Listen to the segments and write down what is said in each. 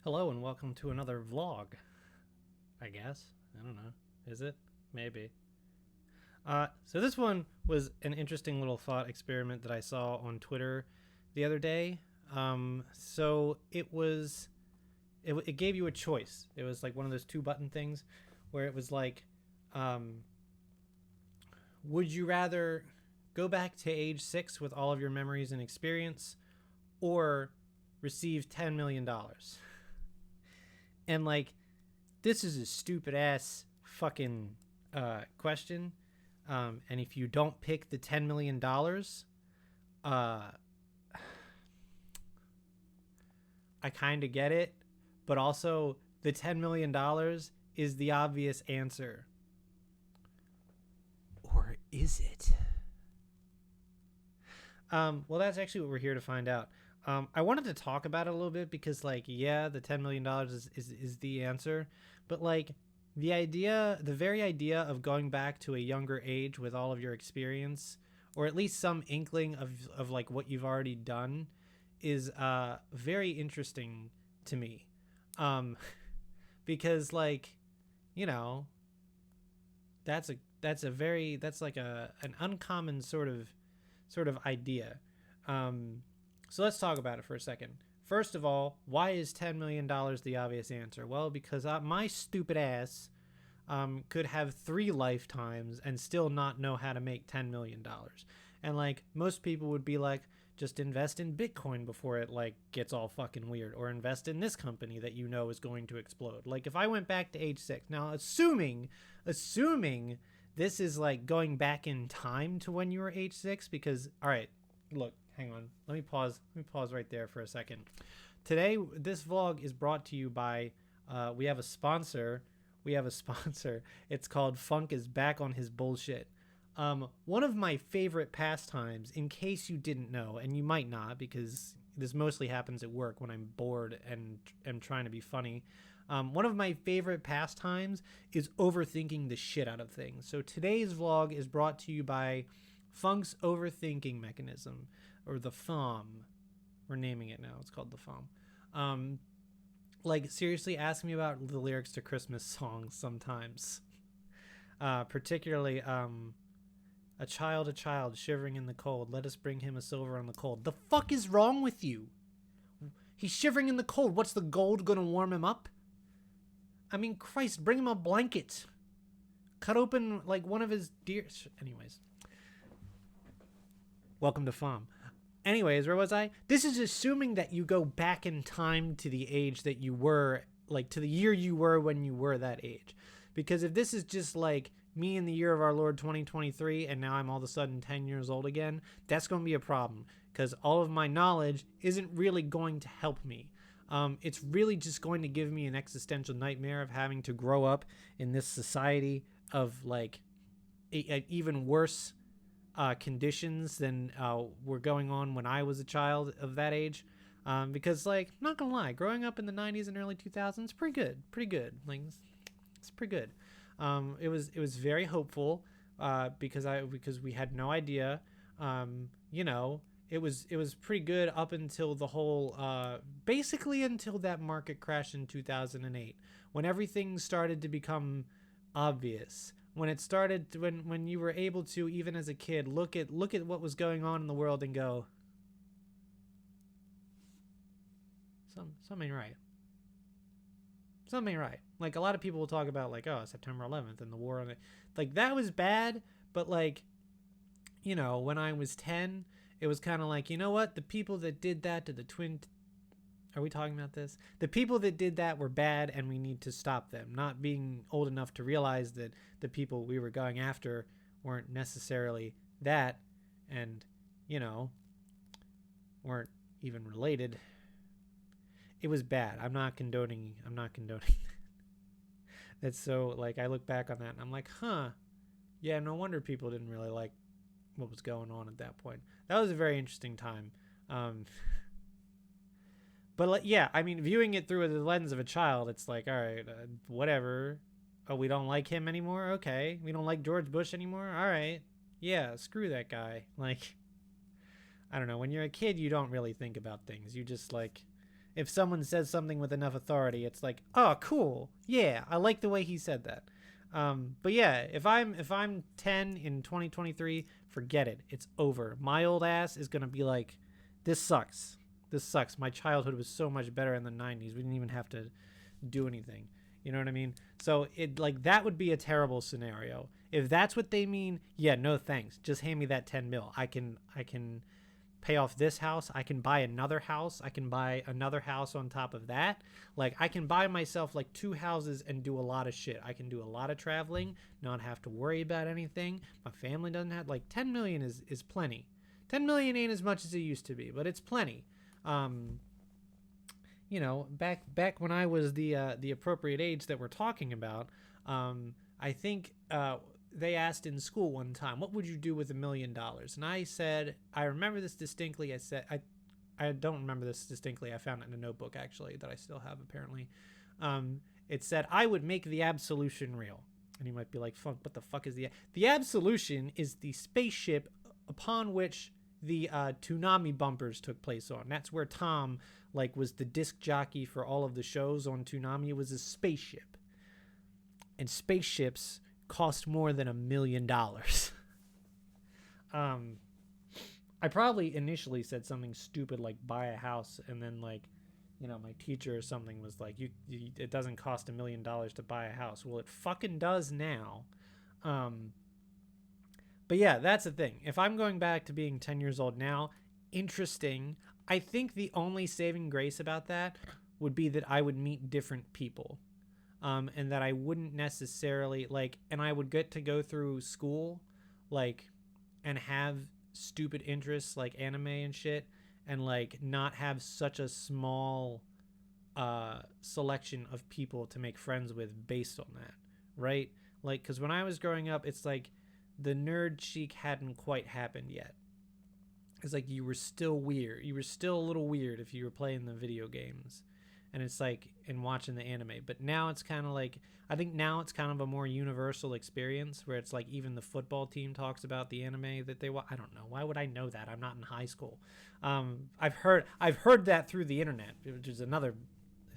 Hello and welcome to another vlog. I guess. I don't know. Is it? Maybe. So this one was an interesting little thought experiment that I saw on Twitter the other day. So it gave you a choice. It was like one of those two button things where it was like, um, would you rather go back to age 6 with all of your memories and experience, or receive $10 million? And like, this is a stupid ass fucking question. And if you don't pick the $10 million, uh, I kind of get it, but also the $10 million is the obvious answer. Or is it? Well, that's actually what we're here to find out. I wanted to talk about it a little bit because, like, yeah, the $10 million is the answer, but like the very idea of going back to a younger age with all of your experience, or at least some inkling of like what you've already done, is very interesting to me, um, because like, you know, that's like an uncommon sort of idea. Um, so let's talk about it for a second. First of all, why is $10 million the obvious answer? Well, because my stupid ass could have 3 lifetimes and still not know how to make $10 million. And like most people would be like, just invest in Bitcoin before it like gets all fucking weird, or invest in this company that you know is going to explode. Like if I went back to age 6, now assuming this is like going back in time to when you were age 6, because all right, look, hang on, let me pause right there for a second. Today this vlog is brought to you by we have a sponsor. It's called Funk is Back on His Bullshit. One of my favorite pastimes, in case you didn't know, and you might not because this mostly happens at work when I'm bored and am trying to be funny. One of my favorite pastimes is overthinking the shit out of things. So today's vlog is brought to you by Funk's Overthinking Mechanism, or the FOM. We're naming it now. It's called the FOM. Like, seriously, ask me about the lyrics to Christmas songs sometimes. Particularly, a child, shivering in the cold. Let us bring him a silver on the cold. The fuck is wrong with you? He's shivering in the cold. What's the gold gonna warm him up? I mean, Christ, bring him a blanket. Cut open, like, one of his deer... Anyways. Welcome to FOM. Anyways, where was I? This is assuming that you go back in time to the age that you were, like to the year you were when you were that age. Because if this is just like me in the year of our Lord 2023 and now I'm all of a sudden 10 years old again, that's going to be a problem because all of my knowledge isn't really going to help me. It's really just going to give me an existential nightmare of having to grow up in this society of like even worse conditions than were going on when I was a child of that age. Because, like, not gonna lie, growing up in the 90s and early 2000s, pretty good. Like, it's pretty good. It was very hopeful because we had no idea. You know, it was pretty good up until the whole basically until that market crash in 2008, when everything started to become obvious, when it started when you were able to, even as a kid, look at what was going on in the world and go, something right. Something right. Like a lot of people will talk about like, oh, September 11th and the war on it. Like that was bad, but like, you know, when I was 10, it was kind of like, you know what? The people that did that to the twin, are we talking about this? The people that did that were bad and we need to stop them. Not being old enough to realize that the people we were going after weren't necessarily that, and, you know, weren't even related. It was bad. I'm not condoning. That's so, like, I look back on that and I'm like, huh. Yeah, no wonder people didn't really like what was going on at that point. That was a very interesting time. Um, But like, yeah, I mean, viewing it through the lens of a child, it's like, all right, whatever. Oh, we don't like him anymore. Okay, we don't like George Bush anymore. All right, yeah, screw that guy. Like, I don't know. When you're a kid, you don't really think about things. You just like, If someone says something with enough authority, it's like, oh, cool. Yeah, I like the way he said that. But yeah, if I'm 10 in 2023, forget it. It's over. My old ass is gonna be like, this sucks. This sucks. My childhood was so much better in the 90s. We didn't even have to do anything. You know what I mean? So it like that would be a terrible scenario. If that's what they mean, yeah, no thanks. Just hand me that 10 mil. I can pay off this house. I can buy another house. I can buy another house on top of that. Like I can buy myself like 2 houses and do a lot of shit. I can do a lot of traveling, not have to worry about anything. My family doesn't have like 10 million is plenty. 10 million ain't as much as it used to be, but it's plenty. You know, back when I was the appropriate age that we're talking about, I think they asked in school one time, what would you do with $1 million? And I said, I remember this distinctly. I said, I don't remember this distinctly. I found it in a notebook actually that I still have apparently. It said, I would make the absolution real. And you might be like, fuck, what the fuck is the absolution is the spaceship upon which the Toonami bumpers took place on. That's where Tom like was the disc jockey for all of the shows on Toonami. It was a spaceship. And spaceships cost more than $1 million. I probably initially said something stupid like buy a house, and then like, you know, my teacher or something was like, it doesn't cost $1 million to buy a house. Well, it fucking does now. But yeah, that's the thing. If I'm going back to being 10 years old now, interesting. I think the only saving grace about that would be that I would meet different people. And that I wouldn't necessarily like, and I would get to go through school, like, and have stupid interests like anime and shit, and like not have such a small selection of people to make friends with based on that, right? Like, because when I was growing up, it's like the nerd chic hadn't quite happened yet. It's like you were still weird. You were still a little weird if you were playing the video games. And it's like, and watching the anime. But now it's kind of like, I think now it's kind of a more universal experience where it's like even the football team talks about the anime that they watch. I don't know. Why would I know that? I'm not in high school. I've heard that through the internet, which is another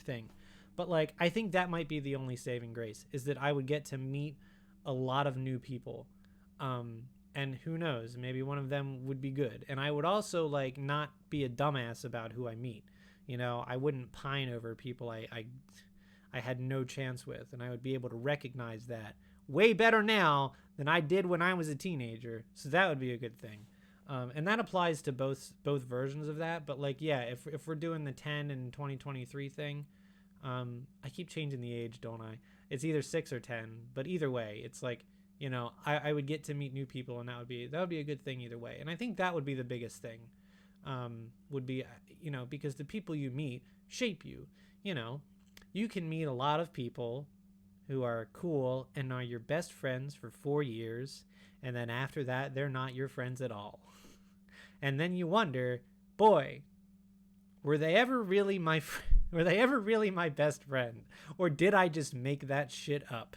thing. But like, I think that might be the only saving grace, is that I would get to meet a lot of new people. And who knows, maybe one of them would be good. And I would also like not be a dumbass about who I meet. You know, I wouldn't pine over people I had no chance with, and I would be able to recognize that way better now than I did when I was a teenager. So that would be a good thing. And that applies to both versions of that. But like, yeah, if we're doing the 10 and 2023 thing, I keep changing the age, don't I? It's either 6 or 10, but either way, it's like, you know, I would get to meet new people, and that would be a good thing either way. And I think that would be the biggest thing. Would be, you know, because the people you meet shape you. You know, you can meet a lot of people who are cool and are your best friends for 4 years, and then after that they're not your friends at all. And then you wonder, boy, were they ever really my best friend, or did I just make that shit up?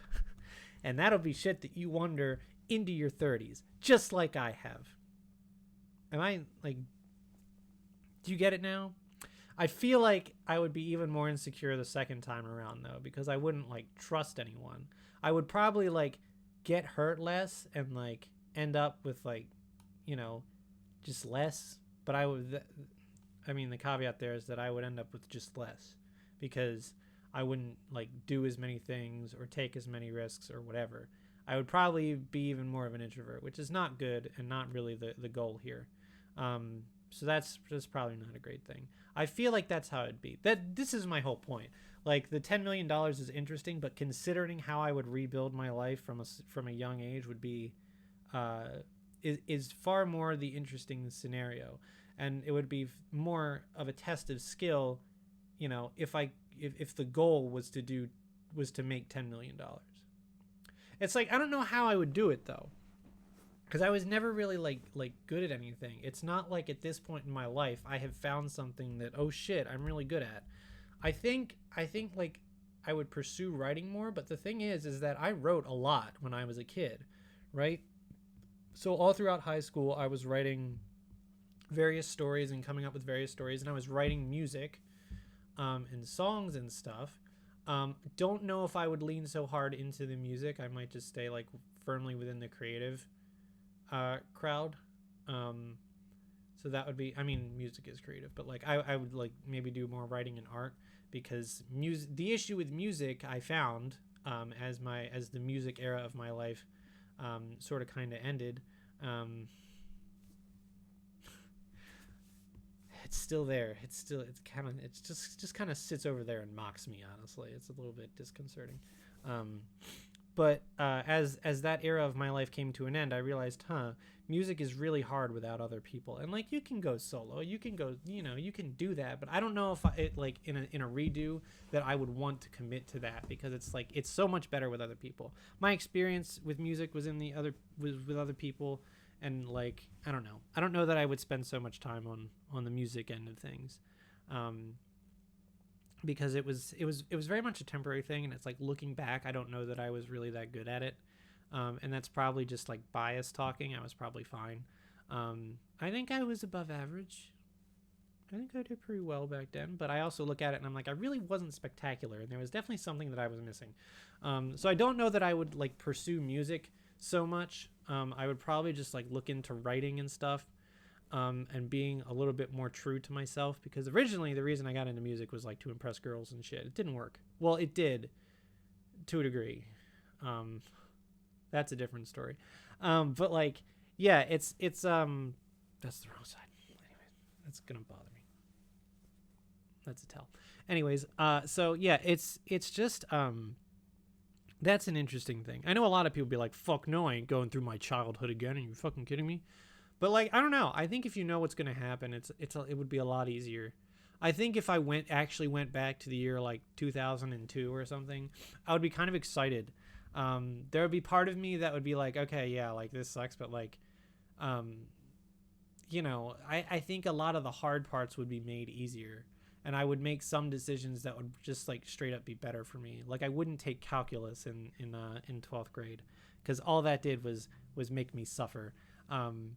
And that'll be shit that you wonder into your 30s, just like I have. Am I like, do you get it now? I feel like I would be even more insecure the second time around, though, because I wouldn't like trust anyone. I would probably like get hurt less and like end up with like, you know, just less. But I mean, the caveat there is that I would end up with just less, because I wouldn't like do as many things or take as many risks or whatever. I would probably be even more of an introvert, which is not good and not really the goal here. So that's probably not a great thing. I feel like that's how it'd be. This is my whole point. Like, the $10 million is interesting, but considering how I would rebuild my life from a young age would be, is far more the interesting scenario. And it would be more of a test of skill, you know, if the goal was to make $10 million. It's like, I don't know how I would do it though, because I was never really like good at anything. It's not like at this point in my life I have found something that, oh shit, I'm really good at. I think like I would pursue writing more, but the thing is that I wrote a lot when I was a kid, right? So all throughout high school I was writing various stories and coming up with various stories, and I was writing music. and songs and stuff. Don't know if I would lean so hard into the music. I might just stay like firmly within the creative crowd. Um, so that would be, I mean, music is creative, but like I would like maybe do more writing and art, because music, the issue with music I found, as the music era of my life sort of kind of ended. Um, it's still there. It's just kind of sits over there and mocks me. Honestly, it's a little bit disconcerting. Um, but as that era of my life came to an end, I realized, music is really hard without other people. And like, you can go solo, you can go, you can do that. But I don't know if it like in a redo that I would want to commit to that, because it's like it's so much better with other people. My experience with music was with other people, and like I don't know that I would spend so much time on the music end of things. Um, because it was very much a temporary thing, and it's like, looking back, I don't know that I was really that good at it. And that's probably just like bias talking. I was probably fine. I think I was above average. I think I did pretty well back then, but I also look at it and I'm like, I really wasn't spectacular, and there was definitely something that I was missing. So I don't know that I would like pursue music so much. I would probably just like look into writing and stuff, and being a little bit more true to myself, because originally the reason I got into music was like to impress girls and shit. It didn't work. Well, it did to a degree. Um, that's a different story. But like, yeah, it's that's the wrong side. Anyway, that's gonna bother me. That's a tell. Anyways, so yeah, it's just that's an interesting thing. I know a lot of people be like, "Fuck no, I ain't going through my childhood again." Are you fucking kidding me? But like, I don't know. I think if you know what's gonna happen, it would be a lot easier. I think if I actually went back to the year like 2002 or something, I would be kind of excited. There would be part of me that would be like, okay, yeah, like this sucks, but like, um, I think a lot of the hard parts would be made easier, and I would make some decisions that would just like straight up be better for me. Like, I wouldn't take calculus in 12th grade, because all that did was make me suffer. Um,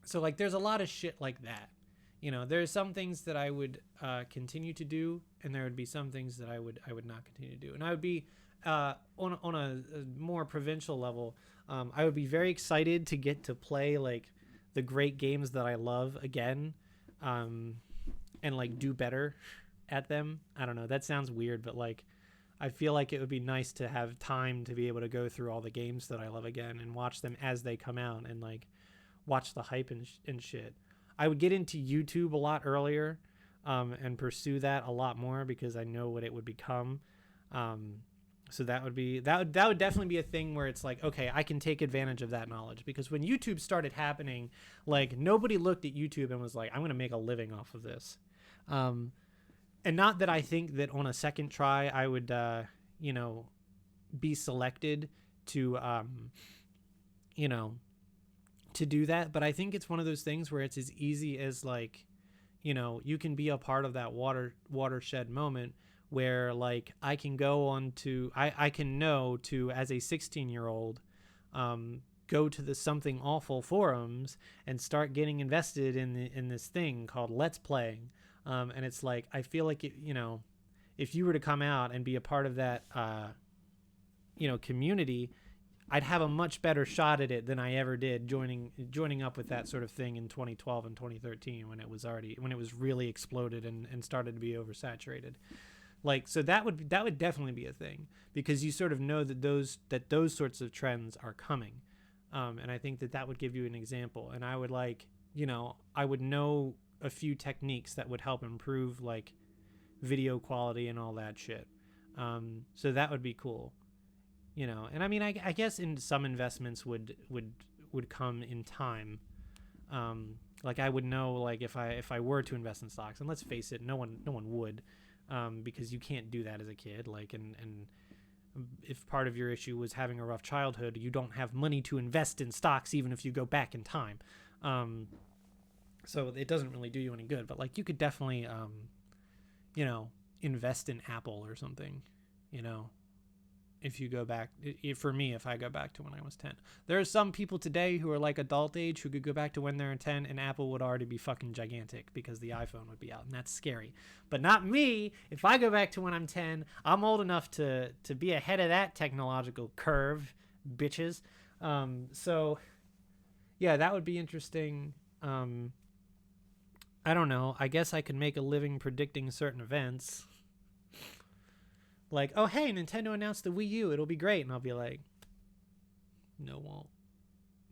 so like, there's a lot of shit like that. There's some things that I would continue to do, and there would be some things that I would not continue to do, and I would be on a more provincial level. I would be very excited to get to play like the great games that I love again, um, and like do better at them. I don't know. That sounds weird, but like, I feel like it would be nice to have time to be able to go through all the games that I love again and watch them as they come out, and like watch the hype and shit. I would get into YouTube a lot earlier, and pursue that a lot more, because I know what it would become. Um, so that would definitely be a thing where it's like, okay, I can take advantage of that knowledge, because when YouTube started happening, like, nobody looked at YouTube and was like, I'm going to make a living off of this. Um, and not that I think that on a second try I would, be selected to, you know, to do that, but I think it's one of those things where it's as easy as like, you can be a part of that watershed moment where like I can go on to I can know to, as a 16-year-old, go to the Something Awful forums and start getting invested in this thing called Let's Playing. And it's like, I feel like if you were to come out and be a part of that community, I'd have a much better shot at it than I ever did joining up with that sort of thing in 2012 and 2013, when it was really exploded and started to be oversaturated. Like, so that would definitely be a thing, because you sort of know that those sorts of trends are coming. And I think that would give you an example, and I would I would know a few techniques that would help improve like video quality and all that shit. So that would be cool. And I mean, I guess in some investments would come in time. Like, I would know, like, if I were to invest in stocks, and let's face it, no one would, because you can't do that as a kid. Like, and if part of your issue was having a rough childhood, you don't have money to invest in stocks, even if you go back in time. So it doesn't really do you any good, but like, you could definitely, invest in Apple or something, if you go back, for me, if I go back to when I was 10. There are some people today who are like adult age who could go back to when they're 10 and Apple would already be fucking gigantic because the iPhone would be out, and that's scary. But not me. If I go back to when I'm 10, I'm old enough to be ahead of that technological curve, bitches. So yeah, that would be interesting. I don't know. I guess I could make a living predicting certain events. Like, oh, hey, Nintendo announced the Wii U. It'll be great. And I'll be like, no, it won't.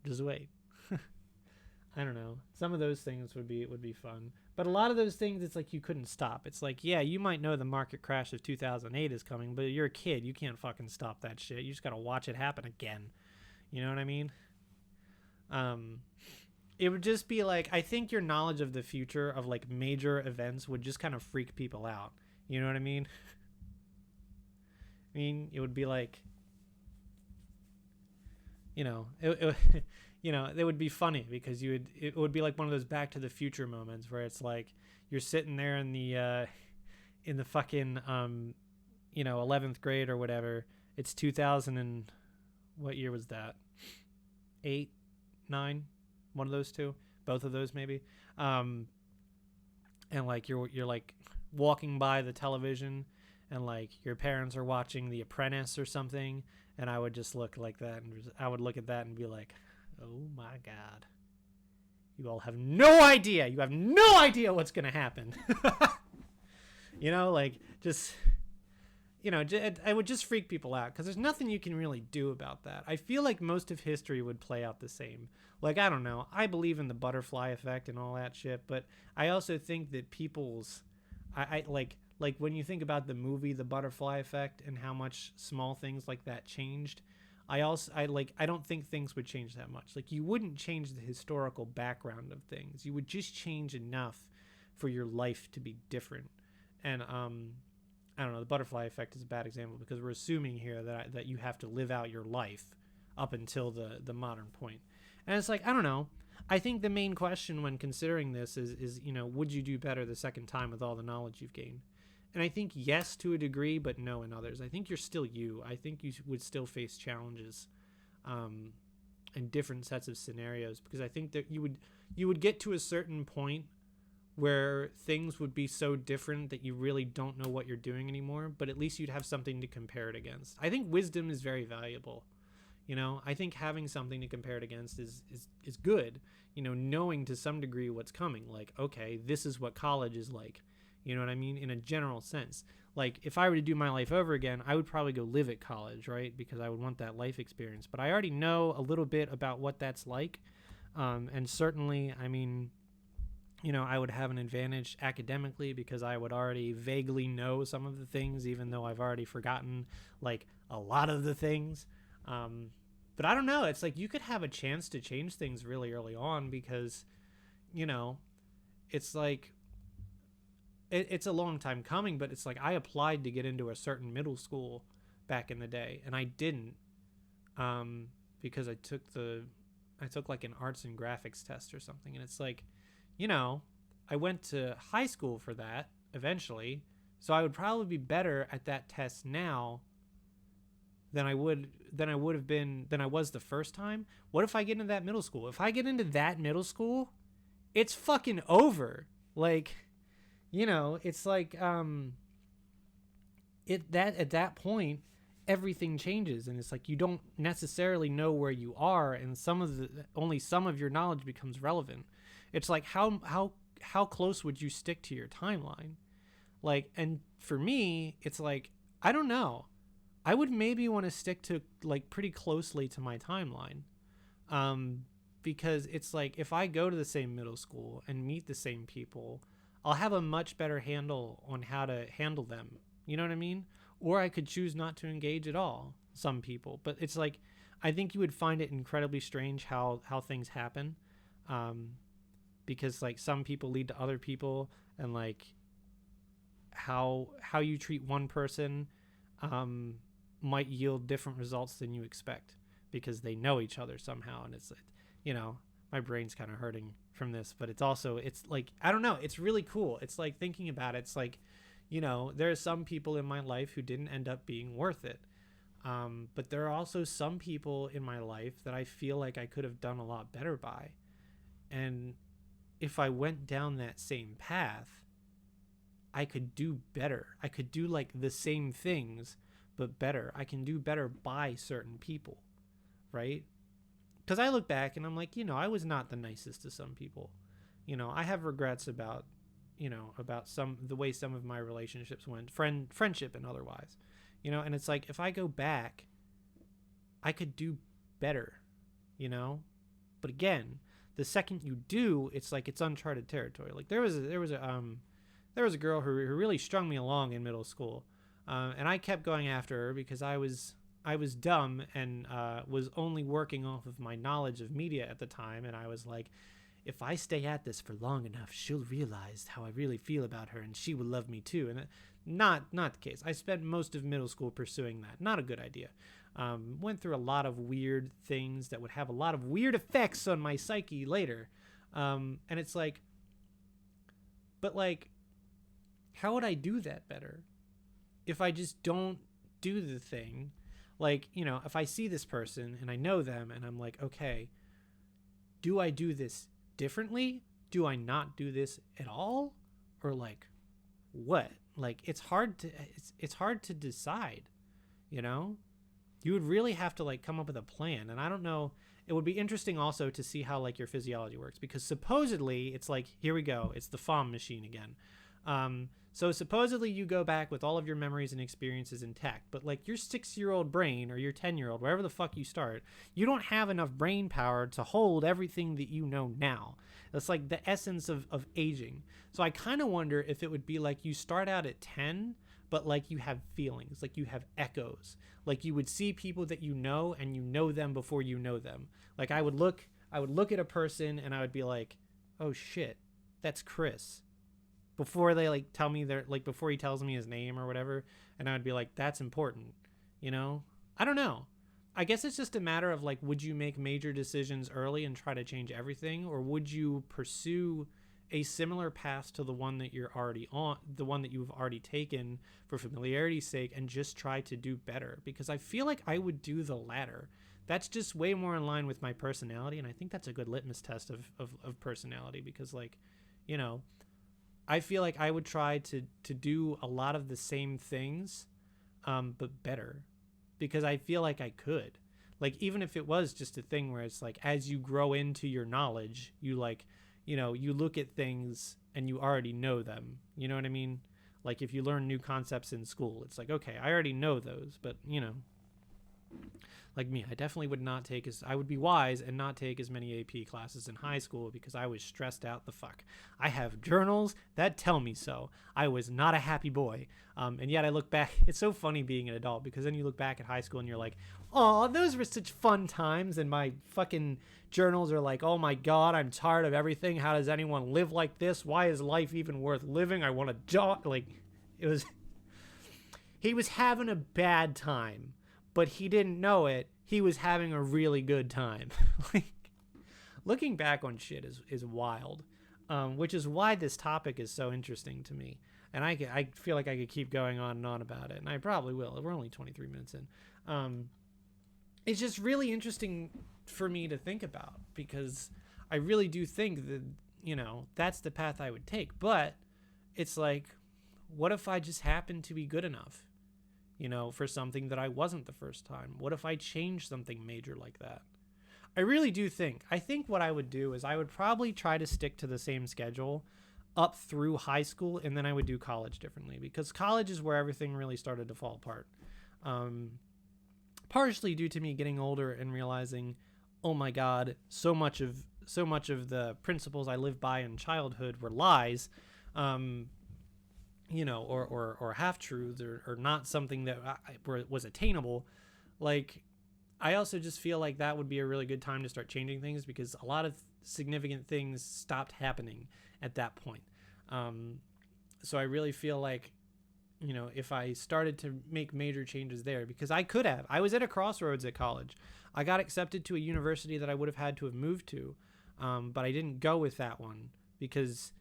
Just wait. I don't know. Some of those things would be fun. But a lot of those things, it's like you couldn't stop. It's like, yeah, you might know the market crash of 2008 is coming, but you're a kid. You can't fucking stop that shit. You just got to watch it happen again. You know what I mean? It would just be like, I think your knowledge of the future of like major events would just kind of freak people out. You know what I mean? I mean, it would be like, you know, you know, it would be funny because it would be like one of those Back to the Future moments where it's like you're sitting there in the fucking, you know, 11th grade or whatever. It's 2000 and what year was that? 8, 9, one of those two, both of those maybe. And like you're like walking by the television and like your parents are watching The Apprentice or something, and I would just look like that, and I would look at that and be like, oh my God, you all have no idea. You have no idea what's going to happen. You know, like just, you know, I would just freak people out because there's nothing you can really do about that. I feel like most of history would play out the same. Like, I don't know. I believe in the butterfly effect and all that shit, but I also think that people's, I like when you think about the movie The Butterfly Effect and how much small things like that changed, I don't think things would change that much. Like, you wouldn't change the historical background of things. You would just change enough for your life to be different. And I don't know, the butterfly effect is a bad example because we're assuming here that you have to live out your life up until the modern point. And it's like, I don't know. I think the main question when considering this is, you know, would you do better the second time with all the knowledge you've gained? And I think yes to a degree, but no in others. I think you're still you. I think you would still face challenges in different sets of scenarios, because I think that you would get to a certain point where things would be so different that you really don't know what you're doing anymore, but at least you'd have something to compare it against. I think wisdom is very valuable. You know, I think having something to compare it against is good. You know, knowing to some degree what's coming. Like, okay, this is what college is like. You know what I mean? In a general sense. Like, if I were to do my life over again, I would probably go live at college, right? Because I would want that life experience. But I already know a little bit about what that's like. And certainly, I mean, you know, I would have an advantage academically because I would already vaguely know some of the things, even though I've already forgotten, like, a lot of the things. But I don't know. It's like you could have a chance to change things really early on because, you know, it's like, it's a long time coming, but it's like I applied to get into a certain middle school back in the day, and I didn't because I took like an arts and graphics test or something, and it's like, you know, I went to high school for that eventually, so I would probably be better at that test now than I was the first time. What if I get into that middle school? If I get into that middle school, it's fucking over. Like, you know, it's like at that point everything changes, and it's like you don't necessarily know where you are, and only some of your knowledge becomes relevant. It's like how close would you stick to your timeline? Like, and for me, it's like, I don't know. I would maybe want to stick to like pretty closely to my timeline. Because it's like if I go to the same middle school and meet the same people, I'll have a much better handle on how to handle them. You know what I mean? Or I could choose not to engage at all, some people. But it's like, I think you would find it incredibly strange how things happen. Because like some people lead to other people, and like how you treat one person might yield different results than you expect because they know each other somehow. And it's, you know, my brain's kind of hurting from this, but it's like, I don't know, it's really cool. It's like thinking about it, it's like, you know, there are some people in my life who didn't end up being worth it. But there are also some people in my life that I feel like I could have done a lot better by. And if I went down that same path, I could do better. I could do like the same things, but better. I can do better by certain people, right? Because I look back and I'm like, I was not the nicest to some people. I have regrets about, about the way some of my relationships went, friendship and otherwise, and it's like, if I go back, I could do better, but again, the second you do, it's like, it's uncharted territory. Like there was a girl who really strung me along in middle school. And I kept going after her because I was dumb and was only working off of my knowledge of media at the time. And I was like, if I stay at this for long enough, she'll realize how I really feel about her and she will love me too. And not the case. I spent most of middle school pursuing that. Not a good idea. Went through a lot of weird things that would have a lot of weird effects on my psyche later. And it's like, but like, how would I do that better if I just don't do the thing? Like, if I see this person and I know them and I'm like, okay, do I do this differently? Do I not do this at all? Or like, what? Like, it's hard to decide, You would really have to like come up with a plan. And I don't know, it would be interesting also to see how like your physiology works, because supposedly it's like, here we go, it's the FOM machine again. So supposedly you go back with all of your memories and experiences intact, but like your 6-year-old brain or your 10-year-old, wherever the fuck you start, you don't have enough brain power to hold everything that you know now. That's like the essence of aging. So I kind of wonder if it would be like you start out at 10, but like you have feelings, like you have echoes, like you would see people that you know and you know them before you know them. Like I would look at a person and I would be like, oh shit, that's Chris. Before they like tell me before he tells me his name or whatever, and I would be like, that's important, I don't know. I guess it's just a matter of like, would you make major decisions early and try to change everything, or would you pursue a similar path to the one that you're already on, the one that you've already taken for familiarity's sake, and just try to do better? Because I feel like I would do the latter. That's just way more in line with my personality, and I think that's a good litmus test of personality, because like, I feel like I would try to do a lot of the same things, but better, because I feel like I could. Like, even if it was just a thing where it's like, as you grow into your knowledge, you like, you look at things and you already know them. You know what I mean? Like if you learn new concepts in school, it's like, okay, I already know those, but like me, I definitely would not take I would be wise and not take as many AP classes in high school because I was stressed out the fuck. I have journals that tell me so. I was not a happy boy. And yet I look back, it's so funny being an adult, because then you look back at high school and you're like, oh, those were such fun times. And my fucking journals are like, oh my God, I'm tired of everything. How does anyone live like this? Why is life even worth living? I want to die. Like, he was having a bad time, but he didn't know it. He was having a really good time. Like, looking back on shit is wild, which is why this topic is so interesting to me. And I feel like I could keep going on and on about it, and I probably will. We're only 23 minutes in. It's just really interesting for me to think about, because I really do think that, that's the path I would take. But it's like, what if I just happened to be good enough? For something that I wasn't the first time? What if I changed something major like that? I really do think. I think what I would do is I would probably try to stick to the same schedule up through high school, and then I would do college differently, because college is where everything really started to fall apart. Partially due to me getting older and realizing, oh my God, so much of the principles I lived by in childhood were lies. Or half-truths, or not something that was attainable. Like, I also just feel like that would be a really good time to start changing things, because a lot of significant things stopped happening at that point. So I really feel like, if I started to make major changes there, because I was at a crossroads at college. I got accepted to a university that I would have had to have moved to, but I didn't go with that one because,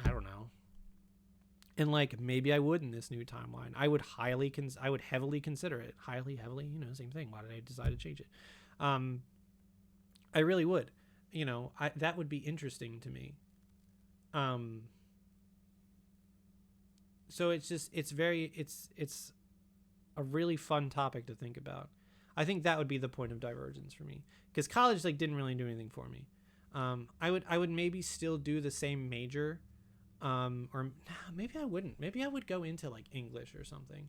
I don't know. And like maybe I would in this new timeline. I would I would heavily consider it. Heavily, same thing. Why did I decide to change it? I really would. That would be interesting to me. So it's a really fun topic to think about. I think that would be the point of Divergence for me, because college like didn't really do anything for me. I would maybe still do the same major, or maybe I wouldn't. Maybe I would go into like English or something,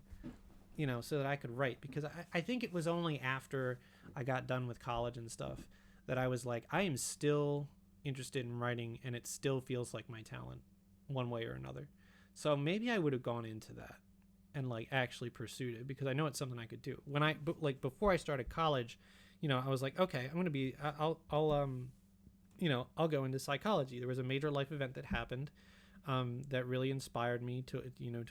so that I could write, because I think it was only after I got done with college and stuff that I was like, I am still interested in writing, and it still feels like my talent one way or another. So maybe I would have gone into that and like actually pursued it, because I know it's something I could do. Before I started college, I was like, okay, I'm going to be, I'll go into psychology. There was a major life event that happened that really inspired me to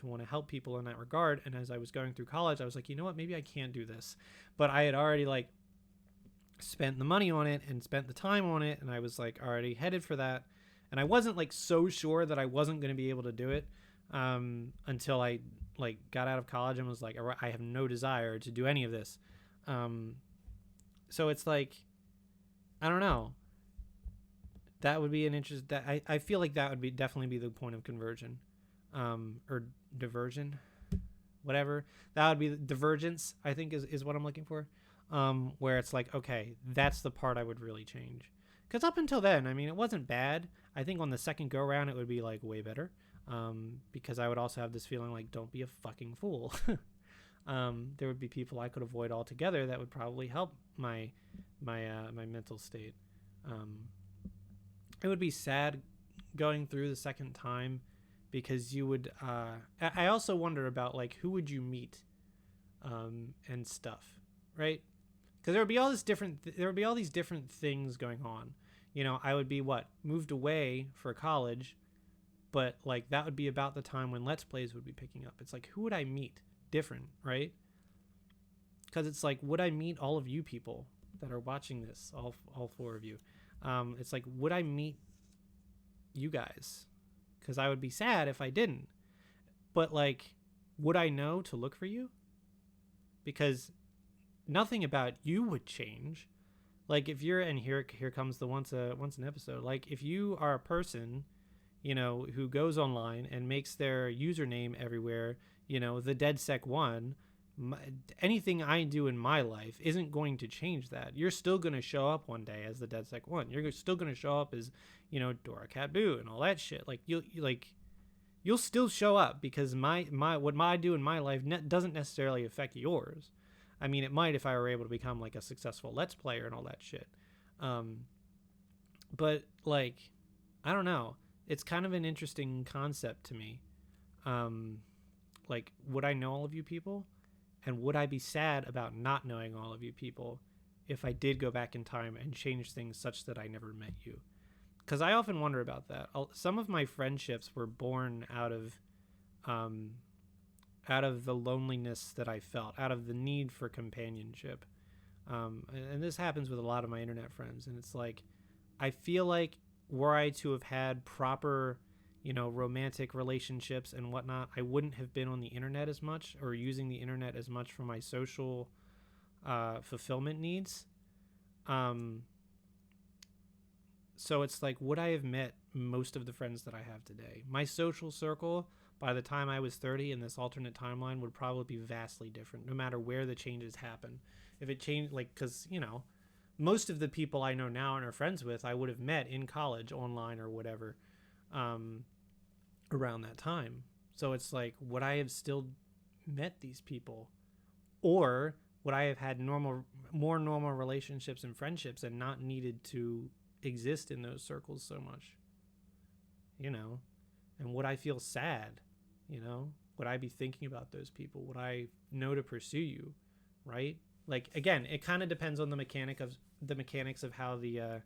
want to help people in that regard. And as I was going through college, I was like, you know what, maybe I can't do this. But I had already like spent the money on it and spent the time on it, and I was like already headed for that. And I wasn't like so sure that I wasn't going to be able to do it until I like got out of college and was like, I have no desire to do any of this. So it's like, I don't know. That would be an interest. That I feel like that would be definitely be the point of conversion, or diversion, whatever. That would be the divergence, I think is what I'm looking for. Where it's like, okay, that's the part I would really change. Because up until then, I mean, it wasn't bad. I think on the second go around, it would be like way better. Because I would also have this feeling like, don't be a fucking fool. There would be people I could avoid altogether that would probably help my mental state. It would be sad going through the second time, because you would. I also wonder about like, who would you meet, and stuff, right? Because there would be all these different things going on. I would be moved away for college, but like that would be about the time when Let's Plays would be picking up. It's like, who would I meet different, right? Because it's like, would I meet all of you people that are watching this, all four of you? It's like, would I meet you guys? Because I would be sad if I didn't. But like, would I know to look for you? Because nothing about you would change. Like if you're, and here comes the once an episode. Like if you are a person, who goes online and makes their username everywhere, the DeadSec1, anything I do in my life isn't going to change that. You're still going to show up one day as the DeadSec1. You're still going to show up as, Dora Cat Boo and all that shit. Like you'll still show up, because what I do in my life doesn't necessarily affect yours. I mean, it might if I were able to become like a successful Let's Player and all that shit. But like, I don't know. It's kind of an interesting concept to me. Like, would I know all of you people? And would I be sad about not knowing all of you people if I did go back in time and change things such that I never met you? Because I often wonder about that. Some of my friendships were born out of the loneliness that I felt, out of the need for companionship. And this happens with a lot of my internet friends. And it's like, I feel like were I to have had proper, romantic relationships and whatnot, I wouldn't have been on the internet as much, or using the internet as much for my social fulfillment needs. So it's like, would I have met most of the friends that I have today? My social circle, by the time I was 30 in this alternate timeline, would probably be vastly different, no matter where the changes happen. If it changed, like, because, most of the people I know now and are friends with, I would have met in college, online or whatever, around that time. So it's like, would I have still met these people? Or would I have had more normal relationships and friendships and not needed to exist in those circles so much? And would I feel sad? Would I be thinking about those people? Would I know to pursue you? Right? Like, again, it kind of depends on the mechanics of how the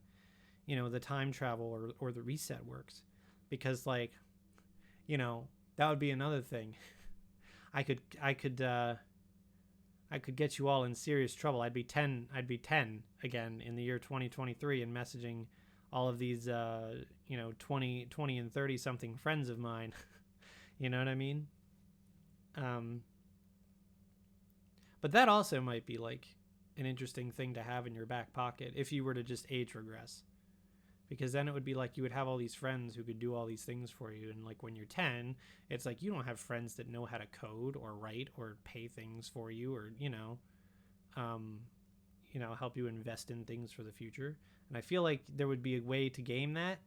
the time travel or the reset works, because like, that would be another thing. I could get you all in serious trouble. I'd be 10 again in the year 2023 and messaging all of these 20 and 30 something friends of mine You know what I mean? Um, but that also might be like an interesting thing to have in your back pocket if you were to just age regress. Because then it would be like you would have all these friends who could do all these things for you. And like when you're 10, it's like you don't have friends that know how to code or write or pay things for you or, um, help you invest in things for the future. And I feel like there would be a way to game that,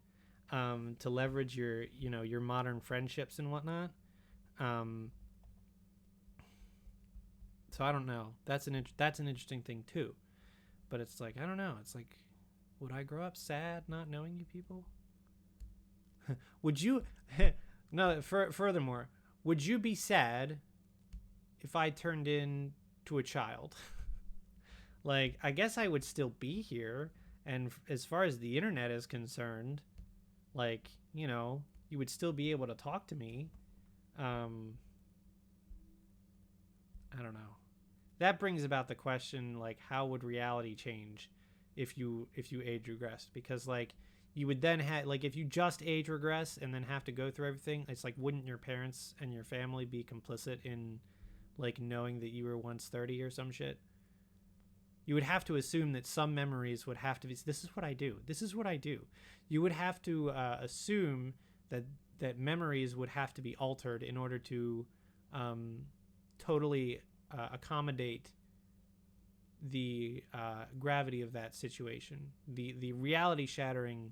to leverage your modern friendships and whatnot. Um, so I don't know. That's an interesting thing too. But it's like I don't know. It's like, would I grow up sad not knowing you people? Would you? No. Furthermore, would you be sad if I turned into a child? Like, I guess I would still be here, and as far as the internet is concerned, like, you would still be able to talk to me. Um, I don't know. That brings about the question, like, how would reality change if you age regressed? Because like you would then have, like, if you just age regress and then have to go through everything, it's like, wouldn't your parents and your family be complicit in like knowing that you were once 30 or some shit? You would have to assume that some memories would have to be, this is what I do, you would have to assume that memories would have to be altered in order to totally accommodate the gravity of that situation, the reality shattering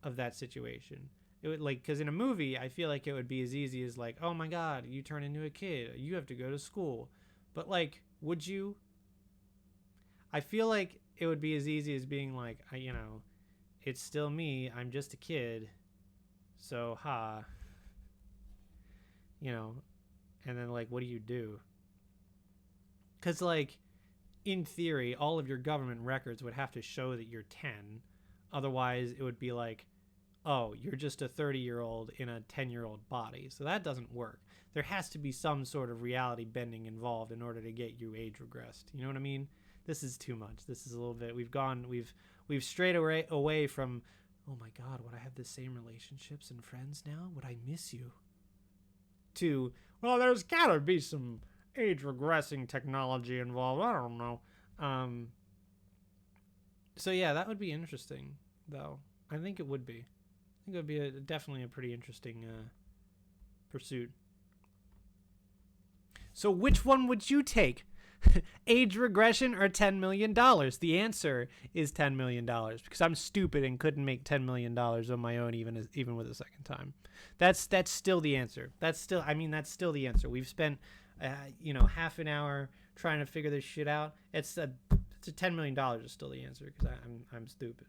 of that situation. It would, like, because in a movie I feel like it would be as easy as like, oh my god, you turn into a kid, you have to go to school. But like, would you? I feel like it would be as easy as being like, it's still me, I'm just a kid, so and then like, what do you do? Because like, in theory, all of your government records would have to show that you're 10. Otherwise, it would be like, oh, you're just a 30-year-old in a 10-year-old body. So that doesn't work. There has to be some sort of reality bending involved in order to get you age regressed. You know what I mean? This is too much. This is a little bit. We've strayed away from, oh my God, would I have the same relationships and friends now? Would I miss you? To, well, there's gotta be some age regressing technology involved. I don't know. So yeah, that would be interesting, though. I think it would be. I think it would be definitely a pretty interesting pursuit. So which one would you take? Age regression or $10 million? The answer is $10 million because I'm stupid and couldn't make $10 million on my own even with a second time. That's still the answer. That's still the answer. We've spent half an hour trying to figure this shit out. It's $10 million is still the answer because I'm stupid.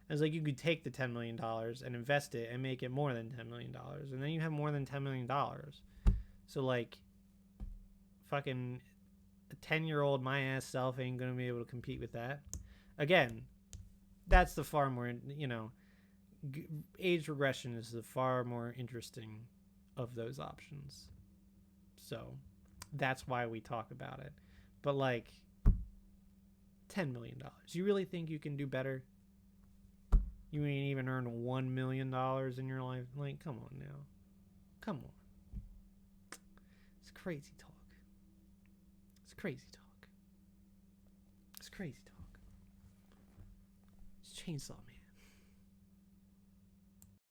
It's like you could take the $10 million and invest it and make it more than $10 million, and then you have more than $10 million. So like, fucking a 10-year-old my ass self ain't gonna be able to compete with that. Again, that's the far more, age regression is the far more interesting of those options. So that's why we talk about it. But like, $10 million. You really think you can do better? You ain't even earned $1 million in your life? Like, come on now. Come on. It's crazy talk. It's crazy talk. It's crazy talk. It's Chainsaw Man.